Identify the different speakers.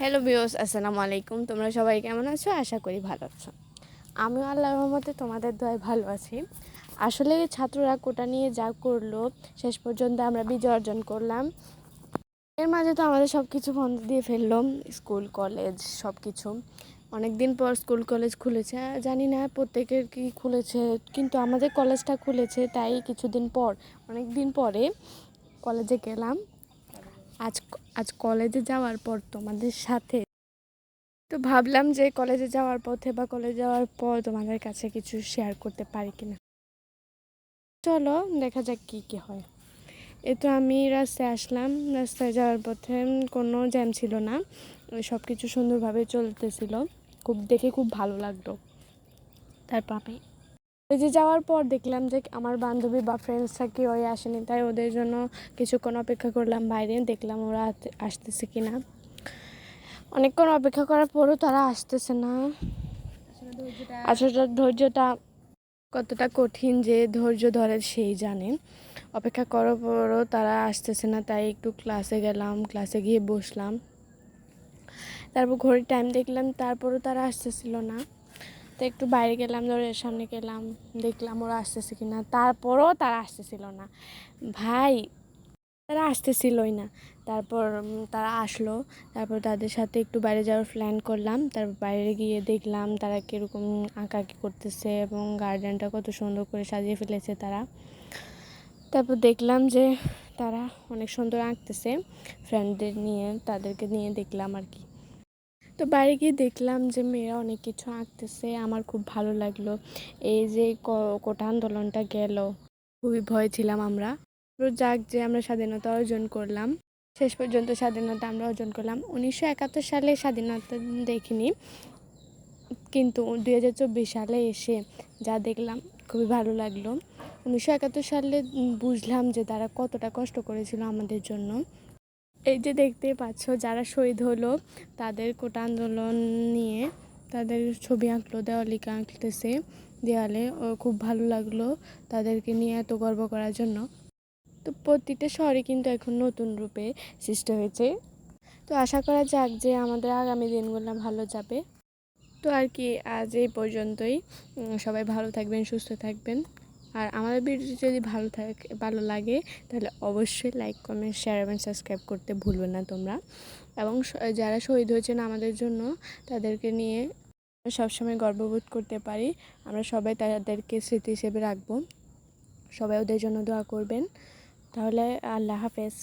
Speaker 1: Hello viewers, আসসালামু আলাইকুম। তোমরা সবাই কেমন আছো? আশা করি ভালো আছো। আমিও আল্লাহর রহমতে তোমাদের দয়ায় ভালো আছি। আসলে ছাত্ররা কোটা নিয়ে যা করলো, শেষ পর্যন্ত আমরা বিজয় অর্জন করলাম। এর মাঝে তো আমাদের সব কিছু বন্ধ দিয়ে ফেললো, স্কুল কলেজ সব কিছু। অনেক দিন পর স্কুল কলেজ খুলেছে, জানি না প্রত্যেকের কি খুলেছে, কিন্তু আমাদের কলেজটা খুলেছে তাই কিছুদিন পর, অনেক দিন পরে কলেজে গেলাম। আজ আজ কলেজে যাওয়ার পর তোমাদের সাথে তো ভাবলাম যে কলেজে যাওয়ার পথে বা কলেজে যাওয়ার পর তোমাদের কাছে কিছু শেয়ার করতে পারি কিনা। চলো দেখা যাক কি কি হয়। এই তো আমি রাস্তায় আসলাম। রাস্তায় যাওয়ার পথে কোনো জ্যাম ছিল না, সব কিছু সুন্দরভাবে চলতেছিল। খুব ভালো লাগলো। তারপর আমি ওই যে যাওয়ার পর দেখলাম যে আমার বান্ধবী বা ফ্রেন্ডসরা কেউই আসেনি, তাই ওদের জন্য কিছুক্ষণ অপেক্ষা করলাম বাইরে, দেখলাম ওরা আসতেছে কিনা। অনেকক্ষণ অপেক্ষা করার পরও তারা আসতেছে না। আসলে ধৈর্যটা কতটা কঠিন যে ধৈর্য ধরে সেই জানে। অপেক্ষা করার পরও তারা আসতেছে না, তাই একটু ক্লাসে গেলাম, ক্লাসে গিয়ে বসলাম। তারপর ঘড়ির টাইম দেখলাম, তারপরও তারা আসতেছিল না। তো একটু বাইরে গেলাম, দরজার সামনে গেলাম, দেখলাম ওরা আসতেছে কিনা, তারপরও তারা আসতেছিল না। ভাই, তারা আসতেছিলই না। তারপর তারা আসলো। তারপর তাদের সাথে একটু বাইরে যাওয়ার প্ল্যান করলাম। তারপর বাইরে গিয়ে দেখলাম তারা কীরকম আঁকাআঁকি করতেছে এবং গার্ডেনটা কত সুন্দর করে সাজিয়ে ফেলেছে তারা। তারপর দেখলাম যে তারা অনেক সুন্দর আঁকতেছে, ফ্রেন্ডদের নিয়ে, তাদেরকে নিয়ে দেখলাম আর কি। তো বাইরে গিয়ে দেখলাম যে মেয়েরা অনেক কিছু আঁকতেছে, আমার খুব ভালো লাগলো। এই যে কোটা আন্দোলনটা গেল, খুবই ভয় ছিলাম আমরা। যাক যে আমরা স্বাধীনতা অর্জন করলাম, শেষ পর্যন্ত স্বাধীনতা আমরা অর্জন করলাম। 1971 সালে স্বাধীনতা দেখিনি, কিন্তু 2024 সালে এসে যা দেখলাম খুবই ভালো লাগলো। 1971 সালে বুঝলাম যে তারা কতটা কষ্ট করেছিল আমাদের জন্য। এই যে দেখতে পাচ্ছ যারা শহীদ হলো, তাদের কোটা আন্দোলন নিয়ে তাদের ছবি আঁকলো, দেওয়ালিকা আঁকতেছে দেয়ালে। ও খুব ভালো লাগলো তাদেরকে নিয়ে এত গর্ব করার জন্য। তো প্রতিটা শহরে কিন্তু এখন নতুন রূপে সৃষ্টি হয়েছে। তো আশা করা যাক যে আমাদের আগামী দিনগুলো ভালো যাবে। তো আর কি, আজ এই পর্যন্তই। সবাই ভালো থাকবেন, সুস্থ থাকবেন। আর আমাদের ভিডিওটি যদি ভালো লাগে তাহলে অবশ্যই লাইক, কমেন্ট, শেয়ার এবং সাবস্ক্রাইব করতে ভুলবে না তোমরা। এবং যারা শহীদ হয়েছেন আমাদের জন্য, তাদেরকে নিয়ে সবসময় গর্ববোধ করতে পারি। আমরা সবাই তাদেরকে স্মৃতি হিসেবে রাখবো। সবাই ওদের জন্য দোয়া করবেন। তাহলে আল্লাহ হাফেজ।